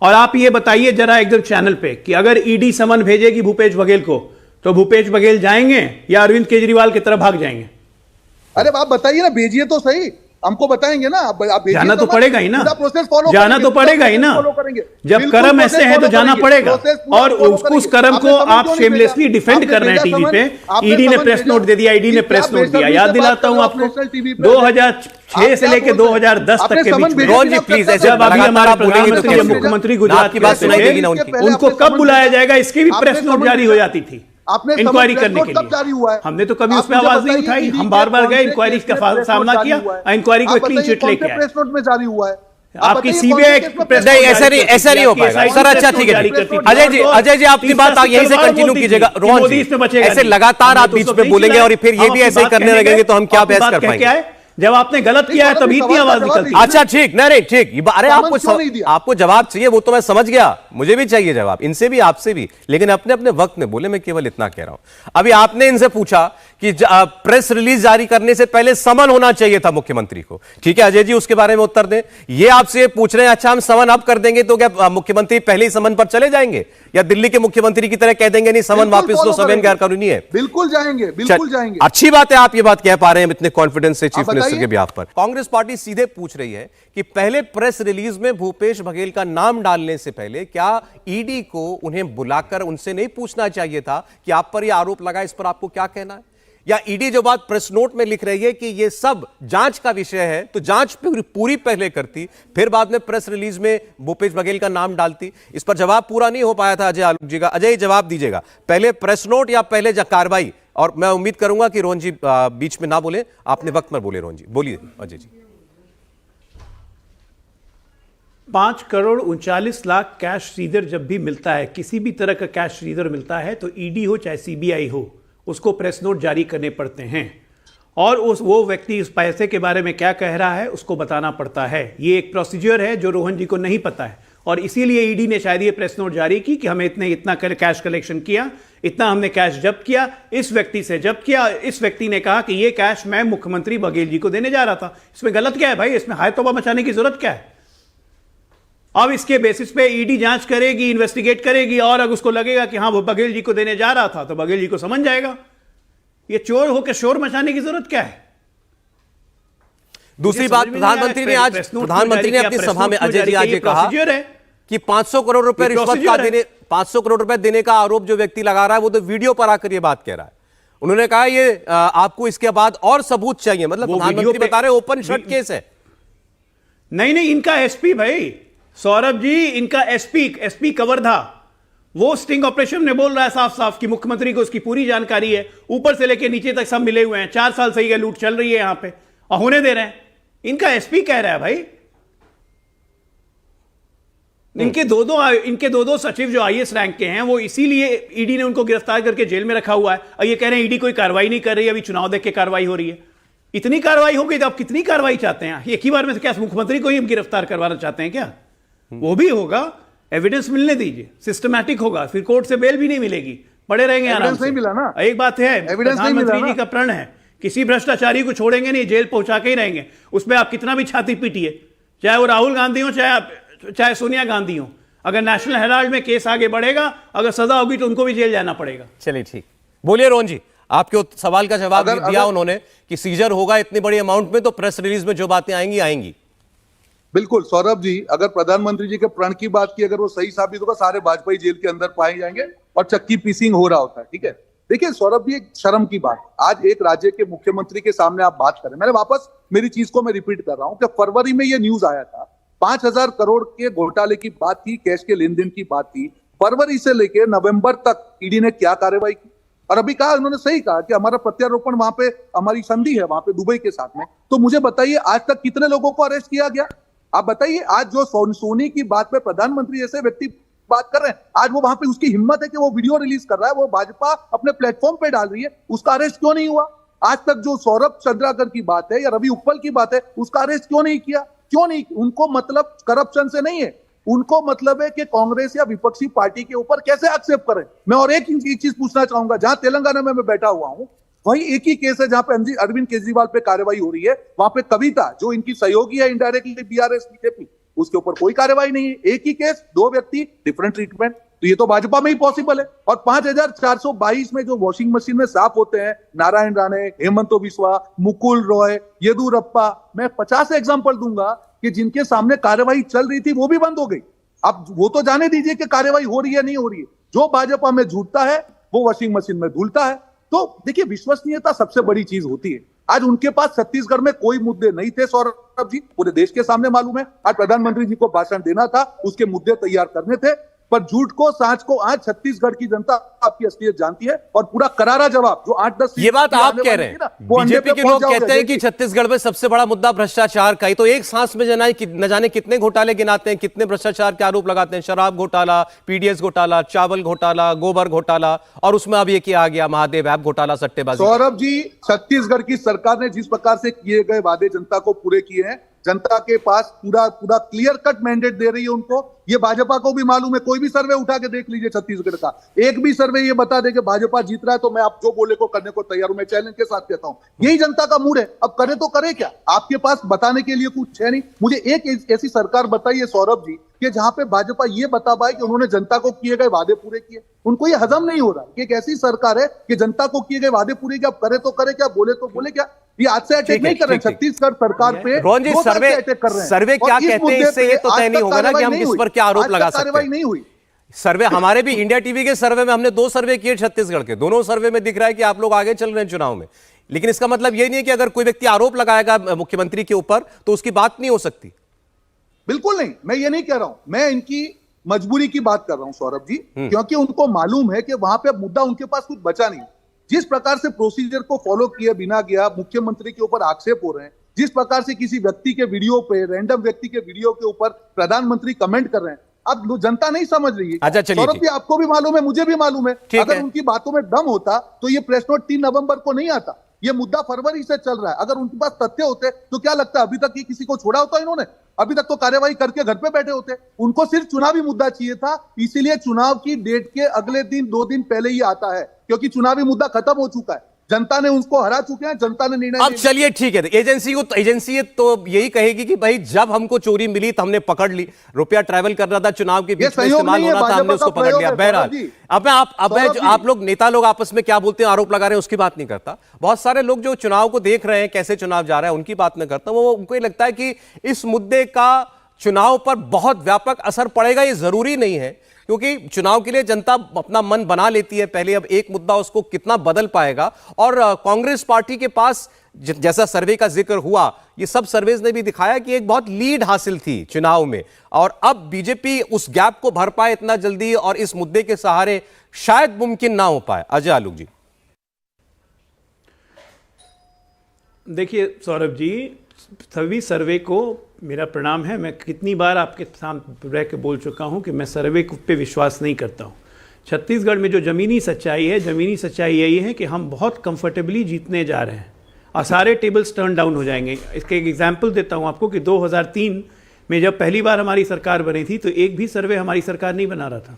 और आप ये बताइए जरा एकदम चैनल पे कि अगर ईडी समन भेजेगी भूपेश बघेल को, तो भूपेश बघेल जाएंगे या अरविंद केजरीवाल की तरफ भाग जाएंगे? अरे आप बताइए ना, भेजिए तो सही, हमको बताएंगे ना। आप भेजिए जाना तो समन, पड़ेगा ही ना। पूरा प्रोसेस फॉलो जाना करेंगे, तो पूरा पड़ेगा ही प्रोसेस ना। फॉलो करेंगे। जब बिल्कुल कर्म प्रोसेस ऐसे हैं तो फॉलो जाना करेंगे। पड़ेगा। प्रोसेस पूरा और फॉलो उस करेंगे। कर्म आपने को समन आप क्यों नहीं शेमलेसली भेजा? डिफेंड आपने कर रहे हैं भेजा टीवी समन? पे। आपने ईडी ने समन प्रेस भेजा? नोट दे दिया, ईडी ने क्या प्रेस नोट दिया। बेशर्मी याद से बात दिलाता कर हूं रहे हो आप आपको, नेशनल टीवी पे? 2006 से आप लेकर क्या बोल रहे हैं? 2010 तक आपने के समन बीच में, भेजा रोहन जी, प्लीज, ऐसे जब अभी लगातार हमारे आप बोलेंगे तो प्रधानमंत्री कैसे या होगा? मुख्यमंत्री ना गुजरात आपकी के बात होते सुनाई थे, देगी ना उनकी। उनको कब बुलाया जाएगा इसकी भी प्रेस नोट जारी हो जाती थी आपने इंक्वायरी समन करने प्रेस के नोट कब जारी हुआ लिए। है? हमने तो कभी आप उस पर मुझे आवाज नहीं बताइए, उठाई। ईडी हम के बार बार कौन गए, से इंक्वायरी केस का में प्रेस सामना नोट किया, जारी हुआ है? इंक्वायरी को आप क्लीन बताइए, चिट कौन लेके से आए। प्रेस नोट में जारी हुआ है? आपकी बताइए, सीबीआई कौन से केस में प्रेस नहीं, नोट ऐसा जारी नहीं, हुआ है? ऐसा नहीं हो पाएगा सर। अच्छा, ठीक है, अजय जी, अजय जी, अपनी बात यहीं से कंटिन्यू कीजिएगा। रोहन जी, ऐसे लगातार आप बीच में बोलेंगे और फिर ये भी ऐसे ही करने लगेंगे तो हम क्या बहस कर पाएंगे? जब आपने गलत किया है तभी इतनी आवाज निकलती है। अच्छा, ठीक, नहीं ठीक। अरे समन क्यों नहीं दिया? आपको जवाब चाहिए, वो तो मैं समझ गया, मुझे भी चाहिए जवाब, इनसे भी आपसे भी, लेकिन अपने अपने वक्त में बोले। मैं केवल इतना कह रहा हूं। अभी आपने इनसे पूछा कि प्रेस रिलीज जारी करने से पहले समन होना चाहिए था मुख्यमंत्री को। ठीक है, अजय जी उसके बारे में उत्तर दें। ये आपसे पूछ रहे हैं, अच्छा हम समन अब कर देंगे तो क्या मुख्यमंत्री पहले ही समन पर चले जाएंगे, या दिल्ली के मुख्यमंत्री की तरह कह देंगे नहीं समन बिल्कुल वापस लो, follow समन करेंगे। गैर कानूनी है? बिल्कुल जाएंगे, बिल्कुल जाएंगे। अच्छी बात है, आप ये बात कह पा रहे हैं इतने कॉन्फिडेंस से चीफ आप मिनिस्टर बताइए। के बिहाफ पर। कांग्रेस पार्टी सीधे पूछ रही है कि पहले प्रेस रिलीज में भूपेश बघेल का नाम डालने से पहले क्या ईडी को उन्हें बुलाकर उनसे नहीं पूछना चाहिए था कि आप पर यह आरोप लगा, इस पर आपको क्या कहना है? या ईडी जो बात प्रेस नोट में लिख रही है कि यह सब जांच का विषय है, तो जांच पूरी पहले करती, फिर बाद में प्रेस रिलीज में भूपेश बघेल का नाम डालती? इस पर जवाब पूरा नहीं हो पाया था अजय आलोक जी का। अजय जवाब दीजिएगा, पहले प्रेस नोट या पहले कार्रवाई? और मैं उम्मीद करूंगा कि रोहन जी बीच में ना बोले, आपने वक्त में बोले। रोहन जी बोलिए। अजय जी, 5 करोड़ 39 लाख कैश सीधर जब भी मिलता है, किसी भी तरह का कैश सीधर मिलता है, तो ईडी हो चाहे सीबीआई हो, उसको प्रेस नोट जारी करने पड़ते हैं। और वो व्यक्ति उस पैसे के बारे में क्या कह रहा है उसको बताना पड़ता है। ये एक प्रोसीजर है जो रोहन जी को नहीं पता है, और इसीलिए ईडी ने शायद ये प्रेस नोट जारी की कि हमें इतना कैश कलेक्शन किया, इतना हमने कैश जब्त किया, इस व्यक्ति से जब्त किया। इस व्यक्ति ने कहा कि ये कैश मैं मुख्यमंत्री बघेल जी को देने जा रहा था। इसमें गलत क्या है भाई? इसमें हाय तौबा मचाने की जरूरत क्या है? अब इसके बेसिस पे ईडी जांच करेगी, इन्वेस्टिगेट करेगी, और अगर उसको लगेगा कि हाँ वो बघेल जी को देने जा रहा था, तो बघेल जी को समझ जाएगा। ये चोर होकर शोर मचाने की जरूरत क्या है? दूसरी बात, प्रधानमंत्री ने अपनी सभा में अजय जी आज ये कहा कि 500 करोड़ रुपए रिश्वत का देने, 500 करोड़ रुपए देने का आरोप जो व्यक्ति लगा रहा है वो तो वीडियो पर आकर ये बात कह रहा है। उन्होंने कहा ये आपको इसके बाद और सबूत चाहिए, मतलब प्रधानमंत्री बता रहे ओपन शट केस है। नहीं, इनका एसपी भाई सौरभ जी, इनका एसपी कवर्धा, वो स्टिंग ऑपरेशन में बोल रहा है साफ साफ कि मुख्यमंत्री को उसकी पूरी जानकारी है, ऊपर से लेकर नीचे तक सब मिले हुए हैं, 4 साल से ये लूट चल रही है यहां पे और होने दे रहे हैं। इनका एसपी कह रहा है भाई। इनके दो दो सचिव जो आईएएस रैंक के हैं, वो इसीलिए ईडी ने उनको गिरफ्तार करके जेल में रखा हुआ है, और ये कह रहे हैं ईडी कोई कार्रवाई नहीं कर रही, अभी चुनाव देख के कार्रवाई हो रही है। इतनी कार्रवाई हो गई तो आप कितनी कार्रवाई चाहते हैं? एक ही बार में क्या मुख्यमंत्री को ही गिरफ्तार करवाना चाहते हैं क्या? वो भी होगा, एविडेंस मिलने दीजिए, सिस्टमैटिक होगा, फिर कोर्ट से बेल भी नहीं मिलेगी, पड़े रहेंगे आराम से। नहीं मिला ना, एक बात है, प्रधानमंत्री जी का प्रण है, किसी भ्रष्टाचारी को छोड़ेंगे नहीं, जेल पहुंचा के ही रहेंगे। उसमें आप कितना भी छाती पीटिए, चाहे वो राहुल गांधी हो चाहे सोनिया गांधी हो। अगर नेशनल हेराल्ड में केस आगे बढ़ेगा, अगर सजा होगी तो उनको भी जेल जाना पड़ेगा। चलिए ठीक, बोलिए रोहन जी, आपके सवाल का जवाब दिया उन्होंने कि सीजर होगा इतनी बड़ी अमाउंट में, तो प्रेस रिलीज में जो बातें आएंगी। बिल्कुल सौरभ जी, अगर प्रधानमंत्री जी के प्रण की बात की अगर वो सही साबित होगा, सारे भाजपाई जेल के अंदर पाए जाएंगे और चक्की पीसिंग हो रहा होता है। ठीक है, देखिए सौरभ जी, एक शर्म की बात, आज एक राज्य के मुख्यमंत्री के सामने आप बात करें। मैंने वापस मेरी चीज को मैं रिपीट कर रहा हूं कि फरवरी में ये न्यूज आया था, 5,000 करोड़ के घोटाले की बात थी, कैश के लेन देन की बात थी। फरवरी से लेकर नवंबर तक ईडी ने क्या कार्रवाई की? और अभी कहा, उन्होंने सही कहा कि हमारा प्रत्यारोपण वहां पे हमारी संधि है वहां पे दुबई के साथ में। तो मुझे बताइए आज तक कितने लोगों को अरेस्ट किया गया? आप बताइए, आज जो सोनी की बात पे प्रधानमंत्री जैसे व्यक्ति बात कर रहे हैं, आज वो वहां पे उसकी हिम्मत है कि वो वीडियो रिलीज कर रहा है, वो भाजपा अपने प्लेटफॉर्म पे डाल रही है, उसका अरेस्ट क्यों नहीं हुआ? आज तक जो सौरभ चंद्राकर की बात है या रवि उप्पल की बात है, उसका अरेस्ट क्यों नहीं किया? क्यों नहीं? उनको मतलब करप्शन से नहीं है, उनको मतलब है कि कांग्रेस या विपक्षी पार्टी के ऊपर कैसे आक्षेप करें। मैं और एक चीज पूछना चाहूंगा, जहां तेलंगाना में मैं बैठा हुआ हूं, वही एक ही केस है जहां पे अरविंद केजरीवाल पे कार्रवाई हो रही है, वहां पे कविता जो इनकी सहयोगी है इनडायरेक्टली बीआरएस बीजेपी, उसके ऊपर कोई कार्रवाई नहीं है। एक ही केस, दो व्यक्ति, डिफरेंट ट्रीटमेंट। तो ये तो भाजपा में ही पॉसिबल है। और 5422 में जो वॉशिंग मशीन में साफ होते हैं, नारायण राणे, हेमंत बिस्वा, मुकुल रॉय, येदुरप्पा, मैं 50 एग्जांपल दूंगा कि जिनके सामने कार्रवाई चल रही थी वो भी बंद हो गई। अब वो तो जाने दीजिए कि कार्रवाई हो रही है नहीं हो रही है, जो भाजपा में झूठता है वो वॉशिंग मशीन में धुलता है। तो देखिए, विश्वसनीयता सबसे बड़ी चीज होती है। आज उनके पास छत्तीसगढ़ में कोई मुद्दे नहीं थे सौरभ जी, पूरे देश के सामने मालूम है। आज प्रधानमंत्री जी को भाषण देना था, उसके मुद्दे तैयार करने थे, पर झूठ को सांच को आज छत्तीसगढ़ की जनता आपकी असलियत जानती है। और पूरा करारा जवाब जो 8-10 ये बात आप कह रहे हैं, बीजेपी के लोग कहते हैं कि छत्तीसगढ़ में सबसे बड़ा मुद्दा भ्रष्टाचार का ही, तो एक सांस में न जाने कितने घोटाले गिनाते हैं, कितने भ्रष्टाचार के आरोप लगाते हैं, शराब घोटाला, पीडीएस घोटाला, चावल घोटाला, गोबर घोटाला, और उसमें अब ये किया आ गया महादेव ऐप घोटाला, सट्टेबाजी। सौरभ जी, छत्तीसगढ़ की सरकार ने जिस प्रकार से किए गए वादे जनता को पूरे किए हैं, जनता के पास पूरा क्लियर कट मैंडेट दे रही है उनको। ये भाजपा को भी मालूम है, कोई भी सर्वे उठा के देख लीजिए छत्तीसगढ़ का, एक भी सर्वे ये बता दे कि भाजपा जीत रहा है तो मैं आप जो बोले को करने को तैयार हूं। मैं चैलेंज के साथ कहता हूं, यही जनता का मूड है। अब करे तो करे क्या? आपके पास बताने के लिए कुछ है नहीं। मुझे एक ऐसी सरकार बताइए सौरभ जी कि जहां पे भाजपा ये बता पाए कि उन्होंने जनता को किए गए वादे पूरे किए। उनको ये हजम नहीं हो रहा कि एक ऐसी सरकार है कि जनता को किए गए वादे पूरे किए, अब करे तो करे क्या, बोले तो बोले क्या। ये आज से अटैक नहीं कर रहे छत्तीसगढ़ सरकार पे, रोहन जी, सर्वे क्या कहते हैं, इससे ये तो तय नहीं होगा ना कि हम किस पर क्या आरोप लगा सकते हैं। नहीं हुई सर्वे हमारे भी इंडिया टीवी के सर्वे में हमने 2 सर्वे किए छत्तीसगढ़ के, दोनों सर्वे में दिख रहा है कि आप लोग आगे चल रहे हैं चुनाव में। लेकिन इसका मतलब ये नहीं है कि अगर कोई व्यक्ति आरोप लगाएगा मुख्यमंत्री के ऊपर तो उसकी बात नहीं हो सकती। बिल्कुल नहीं, मैं ये नहीं कह रहा हूं, मैं इनकी मजबूरी की बात कर रहा हूं सौरभ जी, क्योंकि उनको मालूम है कि वहां पे मुद्दा उनके पास कुछ बचा नहीं। जिस प्रकार से प्रोसीजर को फॉलो किए बिना गया, मुख्यमंत्री के ऊपर आक्षेप हो रहे हैं, जिस प्रकार से किसी व्यक्ति के वीडियो पे, रैंडम व्यक्ति के वीडियो के ऊपर प्रधानमंत्री कमेंट कर रहे हैं, अब जनता नहीं समझ रही है। अच्छा, चलिए, सौरभ जी, आपको भी मालूम है, मुझे भी मालूम है, अगर उनकी बातों में दम होता तो ये प्रेस नोट 3 नवंबर को नहीं आता। ये मुद्दा फरवरी से चल रहा है। अगर उनके पास तथ्य होते तो क्या लगता है अभी तक ये किसी को छोड़ा होता इन्होंने? अभी तक तो कार्यवाही करके घर पे बैठे होते। उनको सिर्फ चुनावी मुद्दा चाहिए था, इसीलिए चुनाव की डेट के अगले दिन 2 दिन पहले ही आता है, क्योंकि चुनावी मुद्दा खत्म हो चुका है, जनता ने उसको हरा चुके हैं, जनता ने निर्णय। अब चलिए ठीक है, एजेंसी तो यही कहेगी कि भाई जब हमको चोरी मिली तो हमने पकड़ ली, रुपया ट्रैवल कर रहा था, चुनाव के बीच में इस्तेमाल हो रहा था, हमने उसको पकड़ लिया। बहरहाल अब आप लोग नेता लोग आपस में क्या बोलते हैं, आरोप लगा रहे हैं, उसकी बात नहीं करता। बहुत सारे लोग जो चुनाव को देख रहे हैं, कैसे चुनाव जा रहा है, उनकी बात नहीं करता। वो उनको लगता है कि इस मुद्दे का चुनाव पर बहुत व्यापक असर पड़ेगा। ये जरूरी नहीं है, क्योंकि चुनाव के लिए जनता अपना मन बना लेती है पहले। अब एक मुद्दा उसको कितना बदल पाएगा। और कांग्रेस पार्टी के पास जैसा सर्वे का जिक्र हुआ, ये सब सर्वेज ने भी दिखाया कि एक बहुत लीड हासिल थी चुनाव में, और अब बीजेपी उस गैप को भर पाए इतना जल्दी और इस मुद्दे के सहारे शायद मुमकिन ना हो पाए। अजय आलूक जी, देखिए सौरभ जी, सभी सर्वे को मेरा प्रणाम है। मैं कितनी बार आपके सामने रह के बोल चुका हूं कि मैं सर्वे पे विश्वास नहीं करता हूं। छत्तीसगढ़ में जो ज़मीनी सच्चाई है, ज़मीनी सच्चाई यही है कि हम बहुत कंफर्टेबली जीतने जा रहे हैं और सारे टेबल्स टर्न डाउन हो जाएंगे। इसके एक एग्जाम्पल देता हूं आपको कि 2003 में जब पहली बार हमारी सरकार बनी थी तो एक भी सर्वे हमारी सरकार नहीं बना रहा था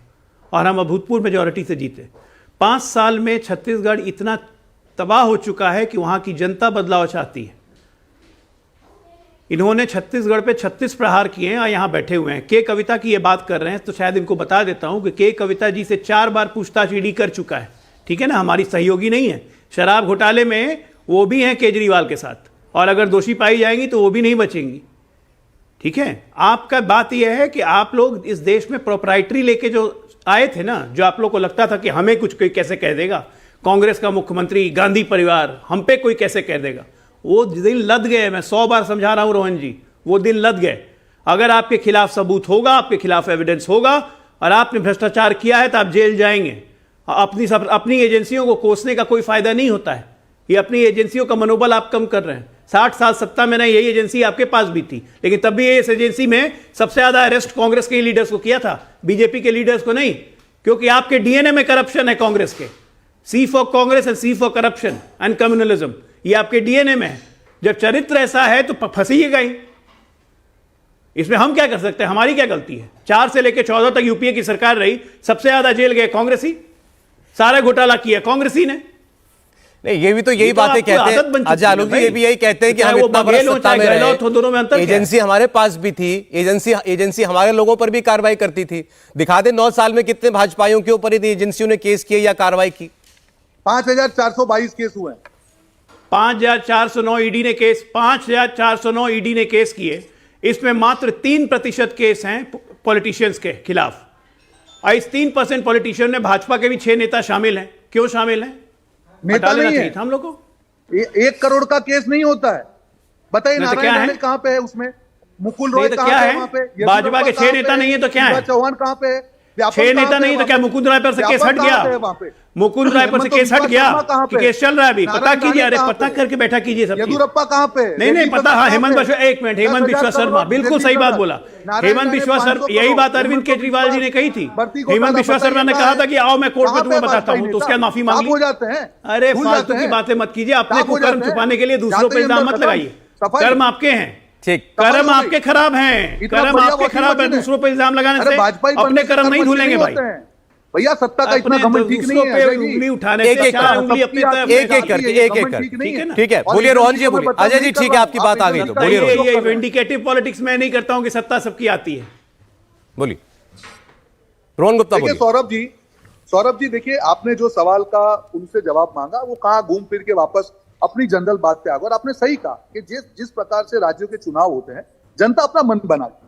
और हम अभूतपूर्व मेजॉरिटी से जीते। 5 साल में छत्तीसगढ़ इतना तबाह हो चुका है कि वहाँ की जनता बदलाव चाहती है। इन्होंने छत्तीसगढ़ पे 36 प्रहार किए हैं और यहाँ बैठे हुए हैं। के कविता की ये बात कर रहे हैं तो शायद इनको बता देता हूँ कि के कविता जी से 4 बार पूछताछ ईडी कर चुका है, ठीक है ना, हमारी सहयोगी नहीं है। शराब घोटाले में वो भी हैं केजरीवाल के साथ, और अगर दोषी पाई जाएंगी तो वो भी नहीं बचेंगी, ठीक है। आपका बात यह है कि आप लोग इस देश में प्रोप्राइटरी लेके जो आए थे ना, जो आप लोग को लगता था कि हमें कुछ कोई कैसे कह देगा, कांग्रेस का मुख्यमंत्री, गांधी परिवार, हम पे कोई कैसे कह देगा, वो दिन लद गए। मैं 100 बार समझा रहा हूं रोहन जी, वो दिन लद गए। अगर आपके खिलाफ सबूत होगा, आपके खिलाफ एविडेंस होगा और आपने भ्रष्टाचार किया है तो आप जेल जाएंगे। अपनी एजेंसियों को कोसने का कोई फायदा नहीं होता है। ये अपनी एजेंसियों का मनोबल आप कम कर रहे हैं। 60 साल सत्ता में ना यही एजेंसी आपके पास भी थी, लेकिन तब भी इस एजेंसी में सबसे ज्यादा अरेस्ट कांग्रेस के लीडर्स को किया था, बीजेपी के लीडर्स को नहीं, क्योंकि आपके डीएनए में करप्शन है कांग्रेस के। C for Congress and C for corruption and communalism, ये आपके डीएनए में है। जब चरित्र ऐसा है तो फंसीएगा ही। इसमें हम क्या कर सकते हैं? हमारी क्या गलती है? 4 से लेकर 14 तक यूपीए की सरकार रही, सबसे ज्यादा जेल गए कांग्रेसी, सारा घोटाला किया कांग्रेसी ने। नहीं, ये भी तो यही बातें कहते हैं अजय आलोक जी, ये भी यही कहते हैं कि हम इतना बड़ा सत्ता में रहे, दोनों में अंतर एजेंसी हमारे पास भी थी, एजेंसी हमारे लोगों पर भी कार्रवाई करती थी। दिखा दे 9 साल में कितने भाजपाइयों के ऊपर एजेंसियों ने केस किए या कार्रवाई की। 5422 केस हुए हैं। 5409 ईडी ने केस 5409 ईडी ने केस किए। इसमें मात्र 3% केस हैं पॉलिटिशियंस के खिलाफ। और इस 3% पॉलिटिशियन में भाजपा के भी 6 नेता शामिल हैं। क्यों शामिल हैं? नेता नहीं है हम लोग को 1 करोड़ का केस नहीं होता है। बताइए नारायण राणे कहां पे है उसमें? मुकुल रॉय कहां है वहां पे? भाजपा के 6 नेता नहीं है तो क्या है? चौहान कहां पे है? 6 नेता नहीं तो क्या मुकुंद राय पर से केस हट गया? मुकुंद राय पर से केस हट गया कि केस चल रहा है अभी? पता कीजिए, अरे पता करके बैठा कीजिए सब। येदियुरप्पा कहां पे? नहीं पता। हाँ, हेमंत बिश्वा, एक मिनट, हेमंत बिश्वा शर्मा बिल्कुल सही बात बोला। हेमंत बिश्वा शर्मा, यही बात अरविंद केजरीवाल जी ने कही थी। हेमंत बिश्वा शर्मा ने कहा था कि आओ मैं कोर्ट में तुम्हें बताता हूं, तो उसके माफी मांग ली। अरे फालतू की बातें मत कीजिए, अपने को कर्म छुपाने के लिए दूसरों पर इल्जाम मत लगाइए। कर्म आपके हैं, कर्म आपके खराब हैं, कर्म आपके खराब है। दूसरों पर इल्जाम लगाने से अपने कर्म नहीं धुलेंगे भाई। भैया सत्ता का इतना घमंड ठीक नहीं है। उंगली उठाने से एक-एक करके ठीक है। बोलिए रोहन जी, बोलिए। अजय जी ठीक है, आपकी बात आ गई तो बोलिए। ये विंडिकेटिव पॉलिटिक्स मैं नहीं करता हूं कि सत्ता सबकी आती है। बोलिए रोहन गुप्ता। बोलिए सौरभ जी देखिए, आपने जो सवाल का उनसे जवाब मांगा वो कहां घूम फिर के वापस अपनी जनरल बात पे आ गए। और आपने सही कहा कि जिस प्रकार से राज्यों के चुनाव होते हैं, जनता अपना मन बनाती है।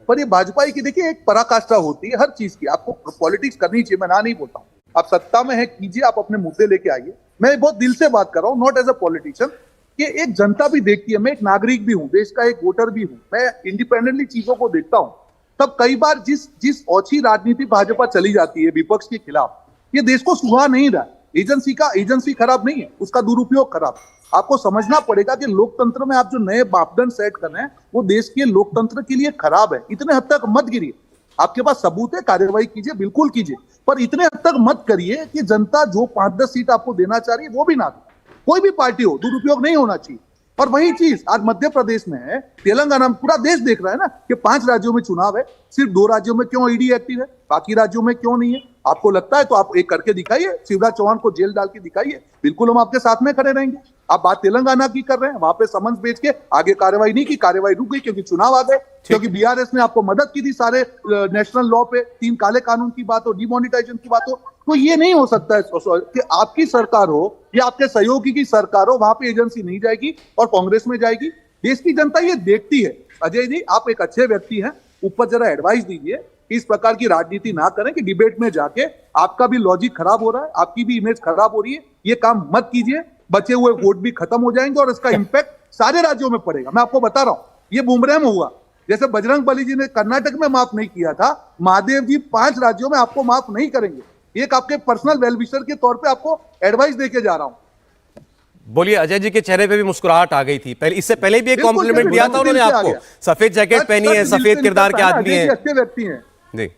पर ये भाजपा की देखिए एक पराकाष्ठा होती है हर चीज की। आपको पॉलिटिक्स करनी चाहिए, मैं ना नहीं बोलता हूँ। आप सत्ता में है, कीजिए, आप अपने मुद्दे लेके आइए। मैं बहुत दिल से बात कर रहा हूँ, नॉट एज अ पॉलिटिशियन, कि एक जनता भी देखती है। मैं एक नागरिक भी हूँ, देश का एक वोटर भी हूँ। मैं इंडिपेंडेंटली चीजों को देखता हूँ। तब कई बार जिस ओछी राजनीति भाजपा चली जाती है विपक्ष के खिलाफ, ये देश को सुहा नहीं रहा। एजेंसी खराब नहीं है, उसका दुरुपयोग खराब। आपको समझना पड़ेगा कि लोकतंत्र में आप जो नए मापदंड सेट कर रहे हैं वो देश के लोकतंत्र के लिए खराब है। इतने हद तक मत गिरिए। आपके पास सबूत है, कार्रवाई कीजिए, बिल्कुल कीजिए, पर इतने हद तक मत करिए कि जनता जो 5-10 सीट आपको देना चाह रही है वो भी ना दे। कोई भी पार्टी हो, दुरुपयोग नहीं होना चाहिए। और वही चीज आज मध्य प्रदेश में है, तेलंगाना में, पूरा देश देख रहा है ना कि 5 राज्यों में चुनाव है, सिर्फ 2 राज्यों में क्यों ईडी एक्टिव है, बाकी राज्यों में क्यों नहीं है? आपको लगता है तो आप एक करके दिखाइए, शिवराज चौहान को जेल डाल के दिखाइए, बिल्कुल हम आपके साथ में खड़े रहेंगे। आप बात तेलंगाना की कर रहे हैं, वहां पे समन्स भेज के आगे कार्रवाई नहीं की, कार्रवाई रुक गई क्योंकि चुनाव आ गए, क्योंकि बीआरएस ने आपको मदद की थी सारे नेशनल लॉ पे, 3 काले कानून की बात हो, डिमोनिटाइजेशन की बात हो। तो ये नहीं हो सकता है कि आपकी सरकार हो या आपके सहयोगी की सरकार हो, वहां पे एजेंसी नहीं जाएगी और कांग्रेस में जाएगी। देश की जनता ये देखती है। अजय जी, आप एक अच्छे व्यक्ति हैं, ऊपर जरा एडवाइस दीजिए, इस प्रकार की राजनीति ना करें कि डिबेट में जाके आपका भी लॉजिक खराब हो रहा है, आपकी भी इमेज खराब हो रही है। ये काम मत कीजिए, बचे हुए वोट भी खत्म हो जाएंगे और इसका इंपैक्ट सारे राज्यों में पड़ेगा। मैं आपको बता रहा हूं, ये बुमराह में हुआ। जैसे बजरंग बली जी ने कर्नाटक में माफ नहीं किया था, महादेव जी 5 राज्यों में आपको माफ नहीं करेंगे। एक आपके पर्सनल वेलविशर के तौर पे आपको एडवाइस देके जा रहा हूं। बोलिए। अजय जी के चेहरे पे भी मुस्कुराहट आ गई थी। इससे पहले भी एक कॉम्प्लीमेंट दिया था उन्होंने आपको। सफेद जैकेट पहनी है, सफेद किरदार के आदमी है, अच्छे व्यक्ति हैं जी,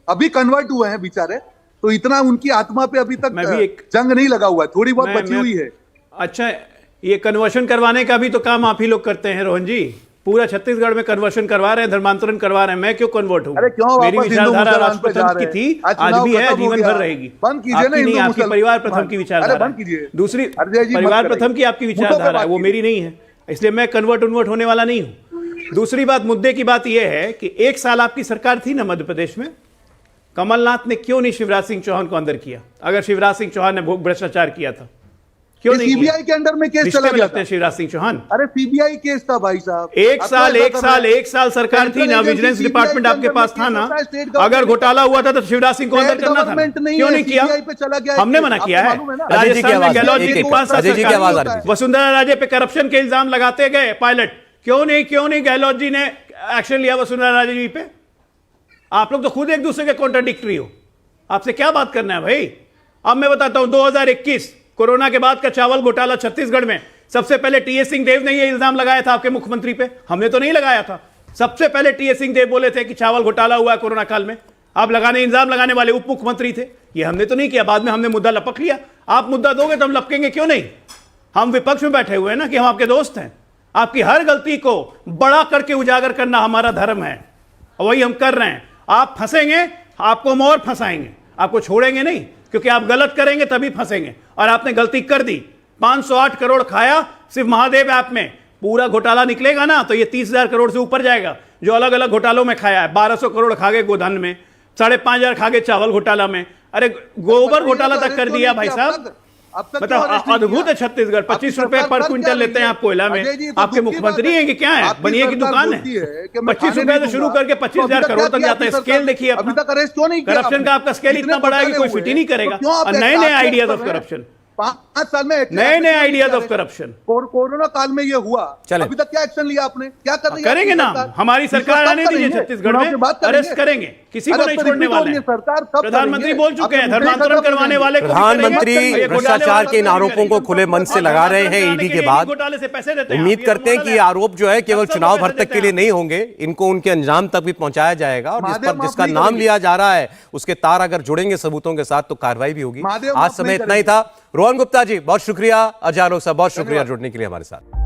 अभी कन्वर्ट हुए हैं बेचारे, तो इतना उनकी आत्मा पे अभी तक जंग नहीं लगा हुआ है, थोड़ी बहुत बची हुई है। अच्छा, ये कन्वर्शन करवाने का भी तो काम आप ही लोग करते हैं रोहन जी। पूरा छत्तीसगढ़ में कन्वर्शन करवा रहे हैं, धर्मांतरण करवा रहे हैं। मैं क्यों कन्वर्ट हूँ? मेरी विचारधारा राष्ट्रपति की थी, आज भी है, जीवन भर रहेगी। बंद कीजिए ना, आपकी परिवार प्रथम की विचारधारा, दूसरी परिवार प्रथम की आपकी विचारधारा है, वो मेरी नहीं है, इसलिए मैं कन्वर्ट होने वाला नहीं हूँ। दूसरी बात, मुद्दे की बात यह है कि 1 साल आपकी सरकार थी ना मध्य प्रदेश में, कमलनाथ ने क्यों नहीं शिवराज सिंह चौहान को अंदर किया? अगर शिवराज सिंह चौहान ने भ्रष्टाचार किया था, क्यों नहीं? सीबीआई के अंडर में केस चला गया था शिवराज सिंह चौहान। अरे सीबीआई केस था भाई साहब। एक साल सरकार थी ना, विजिलेंस डिपार्टमेंट आपके पास था ना। अगर घोटाला हुआ था तो शिवराज सिंह को अंदर करना था, क्यों नहीं किया? हमने मना किया है। राजस्थान में गहलोत जी के पास वसुंधरा राजे पे करप्शन के इल्जाम लगाते गए पायलट, क्यों नहीं गहलोत जी ने एक्शन लिया वसुंधरा राजे जी पे? आप लोग तो खुद एक दूसरे के कॉन्ट्राडिक्टरी हो, आपसे क्या बात करना है भाई? अब मैं बताता हूं 2021 कोरोना के बाद का चावल घोटाला छत्तीसगढ़ में सबसे पहले टीएस सिंहदेव ने यह इल्जाम लगाया था आपके मुख्यमंत्री पे, हमने तो नहीं लगाया था। सबसे पहले टीएस सिंहदेव बोले थे कि चावल घोटाला हुआ है कोरोना काल में, आप इल्जाम लगाने वाले उप मुख्यमंत्री थे, ये हमने तो नहीं किया। बाद में हमने मुद्दा लपक लिया, आप मुद्दा दोगे तो हम लपकेंगे क्यों नहीं? हम विपक्ष में बैठे हुए हैं ना कि हम आपके दोस्त हैं। आपकी हर गलती को बड़ा करके उजागर करना हमारा धर्म है और वही हम कर रहे हैं। आप फंसेंगे, आपको हम और फंसाएंगे, आपको छोड़ेंगे नहीं, क्योंकि आप गलत करेंगे तभी फंसेंगे। और आपने गलती कर दी, 508 करोड़ खाया सिर्फ महादेव ऐप में, पूरा घोटाला निकलेगा ना तो ये 30,000 करोड़ से ऊपर जाएगा जो अलग अलग घोटालों में खाया है। 1200 करोड़ खा गए गोधन में, 5,500 खा गए चावल घोटाला में, अरे गोबर घोटाला तक कर दिया भाई साहब। बताओ, अद्भुत है छत्तीसगढ़। 25 रुपए पर क्विंटल लेते हैं आप कोयला में, आपके मुख्यमंत्री हैं कि क्या है? बनिए की दुकान है। 25 रुपए से शुरू करके 25,000 करोड़ तक जाता है। स्केल देखिए, अभी तक अरेस्ट क्यों नहीं किया? करप्शन का आपका स्केल इतना बड़ा है कि कोई फिट ही नहीं करेगा। और नए नए आइडियाज ऑफ करप्शन, 5 साल में नए नए आइडियाज ऑफ करप्शन। कोरोना काल में ये हुआ, चलें। अभी तक क्या एक्शन लिया आपने? क्या कर रही है करेंगे आपकी ना, सरकार? हमारी सरकार आने दीजिए छत्तीसगढ़ में, अरेस्ट करेंगे, किसी को नहीं छोड़ने वाले हैं। प्रधानमंत्री बोल चुके हैं, धर्मांतरण करवाने वाले को भी प्रधानमंत्री करेंगे। भ्रष्टाचार के इन आरोपों को खुले मन से लगा रहे हैं ईडी के बाद। घोटाले से पैसे देते हैं। उम्मीद करते हैं कि ये आरोप जो है केवल चुनाव भर तक के लिए नहीं होंगे, इनको उनके अंजाम तक भी पहुंचाया जाएगा और जिसका नाम लिया जा रहा है उसके तार अगर जुड़ेंगे सबूतों के साथ तो कार्रवाई भी होगी। आज समय इतना ही था। रोहन गुप्ता जी बहुत शुक्रिया, अजय आलोक साहब बहुत शुक्रिया जुड़ने के लिए हमारे साथ।